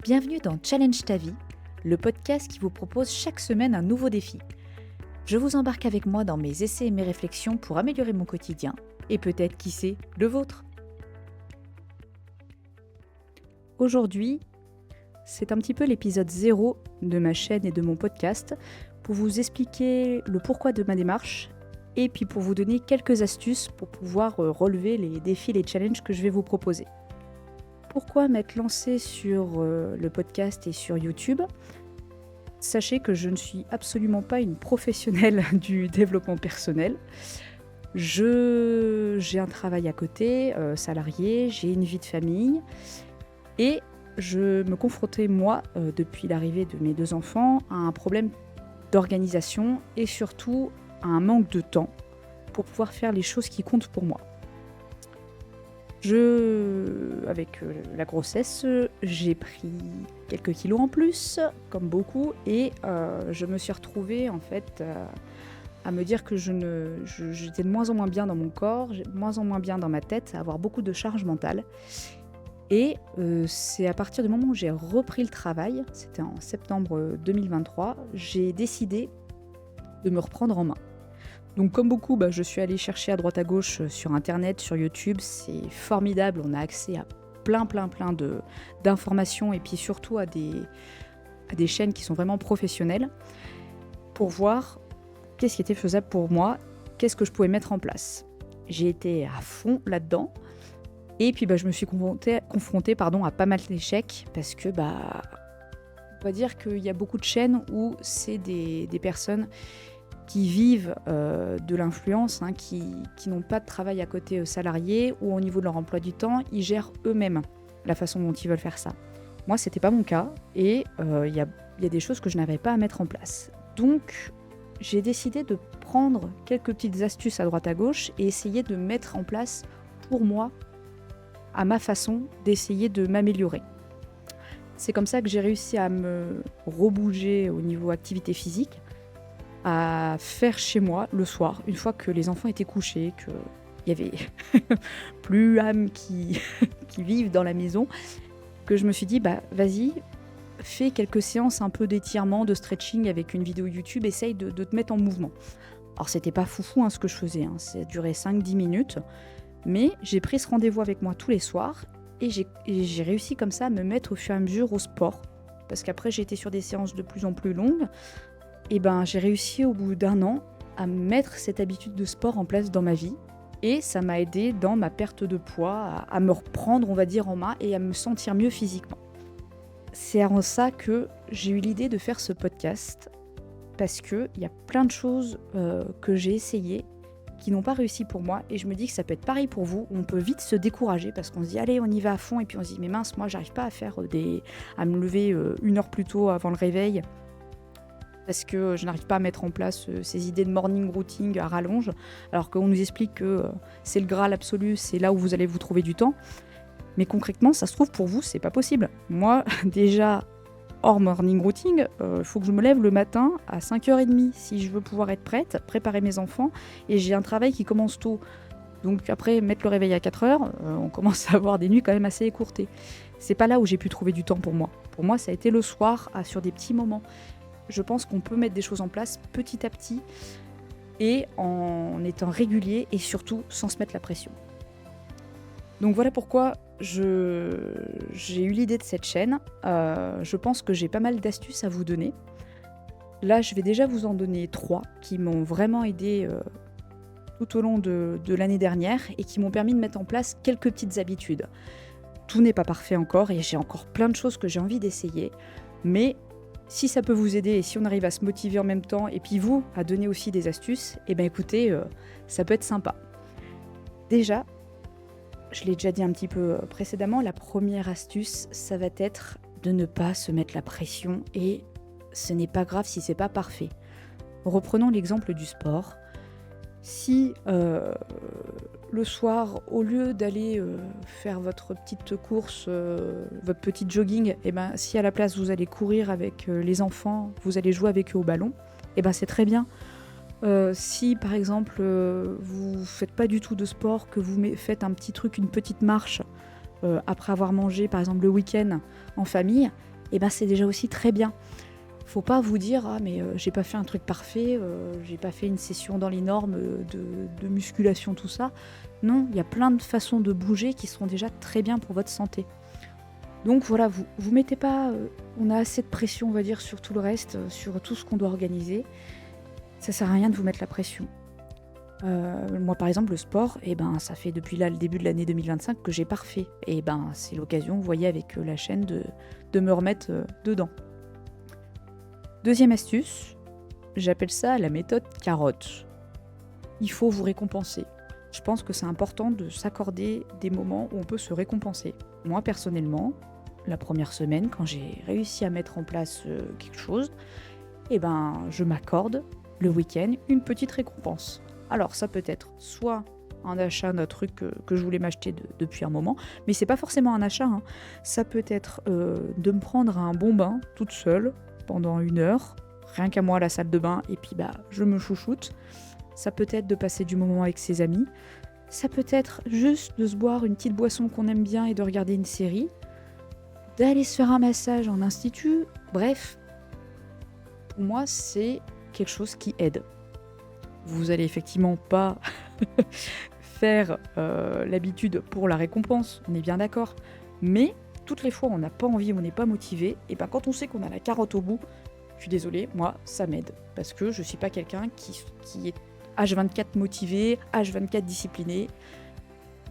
Bienvenue dans Challenge ta vie, le podcast qui vous propose chaque semaine un nouveau défi. Je vous embarque avec moi dans mes essais et mes réflexions pour améliorer mon quotidien et peut-être, qui sait, le vôtre. Aujourd'hui, c'est un petit peu l'épisode 0 de ma chaîne et de mon podcast pour vous expliquer le pourquoi de ma démarche et puis pour vous donner quelques astuces pour pouvoir relever les défis, les challenges que je vais vous proposer. Pourquoi m'être lancée sur le podcast et sur YouTube ? Sachez que je ne suis absolument pas une professionnelle du développement personnel. J'ai un travail à côté, salarié, j'ai une vie de famille et je me confrontais, moi, depuis l'arrivée de mes 2 enfants, à un problème d'organisation et surtout à un manque de temps pour pouvoir faire les choses qui comptent pour moi. Avec la grossesse, j'ai pris quelques kilos en plus, comme beaucoup, et je me suis retrouvée en fait à me dire que j'étais de moins en moins bien dans mon corps, de moins en moins bien dans ma tête, à avoir beaucoup de charge mentale. Et c'est à partir du moment où j'ai repris le travail, c'était en septembre 2023, j'ai décidé de me reprendre en main. Donc comme beaucoup, je suis allée chercher à droite à gauche sur internet, sur YouTube, c'est formidable, on a accès à plein d'informations et puis surtout à des chaînes qui sont vraiment professionnelles pour voir qu'est-ce qui était faisable pour moi, qu'est-ce que je pouvais mettre en place. J'ai été à fond là-dedans et puis je me suis confrontée à pas mal d'échecs parce que on va dire qu'il y a beaucoup de chaînes où c'est des personnes qui vivent de l'influence, qui n'ont pas de travail à côté salarié ou au niveau de leur emploi du temps, ils gèrent eux-mêmes la façon dont ils veulent faire ça. Moi, c'était pas mon cas et il y a des choses que je n'avais pas à mettre en place. Donc, j'ai décidé de prendre quelques petites astuces à droite à gauche et essayer de mettre en place pour moi, à ma façon, d'essayer de m'améliorer. C'est comme ça que j'ai réussi à me rebouger au niveau activité physique, à faire chez moi le soir, une fois que les enfants étaient couchés, qu'il y avait plus âme qui vivent dans la maison, que je me suis dit, vas-y, fais quelques séances un peu d'étirement, de stretching avec une vidéo YouTube, essaye de te mettre en mouvement. Alors c'était pas foufou ce que je faisais, ça a duré 5-10 minutes, mais j'ai pris ce rendez-vous avec moi tous les soirs, et j'ai réussi comme ça à me mettre au fur et à mesure au sport, parce qu'après j'ai été sur des séances de plus en plus longues, et j'ai réussi au bout d'1 an à mettre cette habitude de sport en place dans ma vie. Et ça m'a aidé dans ma perte de poids, à me reprendre, on va dire, en main et à me sentir mieux physiquement. C'est en ça que j'ai eu l'idée de faire ce podcast, parce qu'il y a plein de choses que j'ai essayées qui n'ont pas réussi pour moi. Et je me dis que ça peut être pareil pour vous. On peut vite se décourager parce qu'on se dit, allez, on y va à fond. Et puis on se dit, mais mince, moi, j'arrive pas à me lever 1 heure plus tôt avant le réveil, parce que je n'arrive pas à mettre en place ces idées de morning routine à rallonge, alors qu'on nous explique que c'est le Graal absolu, c'est là où vous allez vous trouver du temps. Mais concrètement, ça se trouve pour vous, c'est pas possible. Moi, déjà, hors morning routine, il faut que je me lève le matin à 5h30 si je veux pouvoir être prête, préparer mes enfants, et j'ai un travail qui commence tôt. Donc après, mettre le réveil à 4h, on commence à avoir des nuits quand même assez écourtées. C'est pas là où j'ai pu trouver du temps pour moi. Pour moi, ça a été le soir, sur des petits moments. Je pense qu'on peut mettre des choses en place petit à petit et en étant régulier et surtout sans se mettre la pression. Donc voilà pourquoi j'ai eu l'idée de cette chaîne. Je pense que j'ai pas mal d'astuces à vous donner. Là, je vais déjà vous en donner 3 qui m'ont vraiment aidé tout au long de l'année dernière et qui m'ont permis de mettre en place quelques petites habitudes. Tout n'est pas parfait encore et j'ai encore plein de choses que j'ai envie d'essayer, mais si ça peut vous aider et si on arrive à se motiver en même temps et puis vous, à donner aussi des astuces, écoutez, ça peut être sympa. Déjà, je l'ai déjà dit un petit peu précédemment, la première astuce, ça va être de ne pas se mettre la pression et ce n'est pas grave si c'est pas parfait. Reprenons l'exemple du sport. Si le soir, au lieu d'aller faire votre petite course, votre petit jogging, si à la place vous allez courir avec les enfants, vous allez jouer avec eux au ballon, c'est très bien. Si par exemple vous faites pas du tout de sport, que vous faites un petit truc, une petite marche après avoir mangé par exemple le week-end en famille, et ben c'est déjà aussi très bien. Faut pas vous dire: «Ah mais j'ai pas fait un truc parfait, j'ai pas fait une session dans les normes, de musculation, tout ça». Non, il y a plein de façons de bouger qui seront déjà très bien pour votre santé. Donc voilà, vous mettez pas, on a assez de pression, on va dire, sur tout le reste, sur tout ce qu'on doit organiser. Ça sert à rien de vous mettre la pression. Moi, par exemple, le sport, et ben, ça fait depuis là, le début de l'année 2025 que j'ai pas refait et ben, c'est l'occasion, vous voyez, avec, la chaîne de me remettre, dedans. Deuxième astuce, j'appelle ça la méthode carotte. Il faut vous récompenser. Je pense que c'est important de s'accorder des moments où on peut se récompenser. Moi, personnellement, la première semaine, quand j'ai réussi à mettre en place, quelque chose, et ben, je m'accorde le week-end une petite récompense. Alors ça peut être soit un achat d'un truc que je voulais m'acheter depuis un moment, mais c'est pas forcément un achat, hein. Ça peut être de me prendre un bon bain toute seule pendant 1 heure, rien qu'à moi à la salle de bain, et puis bah je me chouchoute. Ça peut être de passer du moment avec ses amis. Ça peut être juste de se boire une petite boisson qu'on aime bien et de regarder une série. D'aller se faire un massage en institut. Bref, pour moi, c'est quelque chose qui aide. Vous allez effectivement pas faire l'habitude pour la récompense, on est bien d'accord. Mais toutes les fois où on n'a pas envie, on n'est pas motivé, et ben quand on sait qu'on a la carotte au bout, je suis désolée, moi, ça m'aide. Parce que je suis pas quelqu'un qui est H24 motivé, H24 discipliné.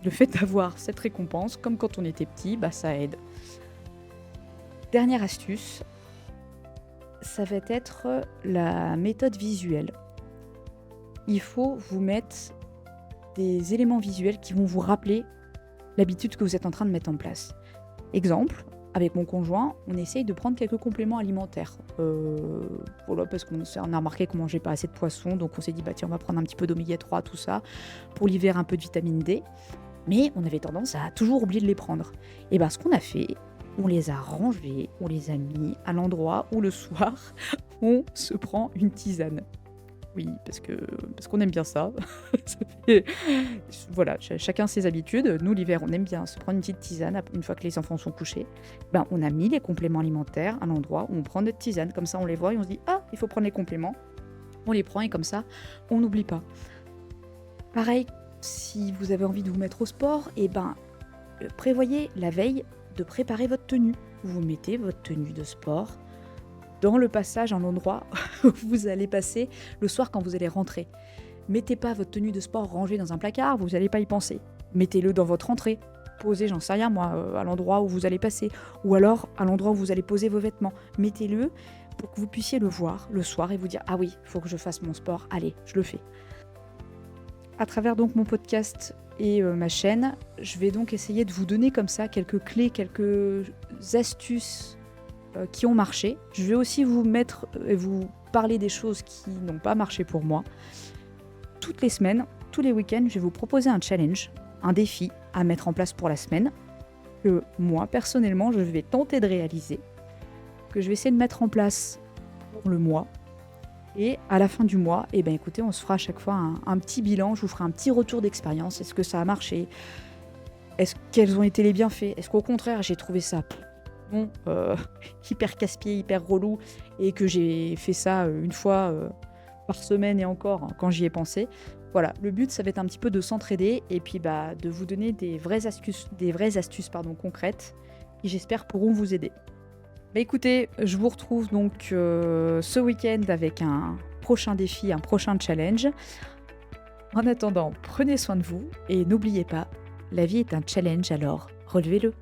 Le fait d'avoir cette récompense, comme quand on était petit, bah ça aide. Dernière astuce, ça va être la méthode visuelle. Il faut vous mettre des éléments visuels qui vont vous rappeler l'habitude que vous êtes en train de mettre en place. Exemple, avec mon conjoint, on essaye de prendre quelques compléments alimentaires. Voilà, parce qu'on a remarqué qu'on mangeait pas assez de poissons, donc on s'est dit, bah tiens, on va prendre un petit peu d'oméga 3, tout ça, pour l'hiver un peu de vitamine D. Mais on avait tendance à toujours oublier de les prendre. Et bien ce qu'on a fait, on les a rangés, on les a mis à l'endroit où le soir, on se prend une tisane. Oui, parce qu'on aime bien ça. Ça fait- Voilà, chacun ses habitudes. Nous, l'hiver, on aime bien se prendre une petite tisane une fois que les enfants sont couchés. Ben, on a mis les compléments alimentaires à l'endroit où on prend notre tisane. Comme ça, on les voit et on se dit « Ah, il faut prendre les compléments ». On les prend et comme ça, on n'oublie pas. Pareil, si vous avez envie de vous mettre au sport, et ben, prévoyez la veille de préparer votre tenue. Vous mettez votre tenue de sport dans le passage, en endroit où vous allez passer le soir quand vous allez rentrer. Mettez pas votre tenue de sport rangée dans un placard, vous n'allez pas y penser. Mettez-le dans votre entrée. Posez, j'en sais rien moi, à l'endroit où vous allez passer. Ou alors à l'endroit où vous allez poser vos vêtements. Mettez-le pour que vous puissiez le voir le soir et vous dire « Ah oui, il faut que je fasse mon sport, allez, je le fais ». À travers donc mon podcast et ma chaîne, je vais donc essayer de vous donner comme ça quelques clés, quelques astuces qui ont marché. Je vais aussi vous mettre et vous parler des choses qui n'ont pas marché pour moi. Toutes les semaines, tous les week-ends, je vais vous proposer un challenge, un défi à mettre en place pour la semaine, que moi, personnellement, je vais tenter de réaliser, que je vais essayer de mettre en place pour le mois. Et à la fin du mois, eh ben, écoutez, on se fera à chaque fois un petit bilan, je vous ferai un petit retour d'expérience. Est-ce que ça a marché? Quels ont été les bienfaits? Est-ce qu'au contraire, j'ai trouvé ça hyper casse-pied, hyper relou, et que j'ai fait ça une fois par semaine et encore quand j'y ai pensé. Voilà, le but ça va être un petit peu de s'entraider et puis bah de vous donner des vraies astuces concrètes qui j'espère pourront vous aider. Bah écoutez, je vous retrouve donc ce week-end avec un prochain défi, un prochain challenge. En attendant, prenez soin de vous et n'oubliez pas, la vie est un challenge, alors relevez-le.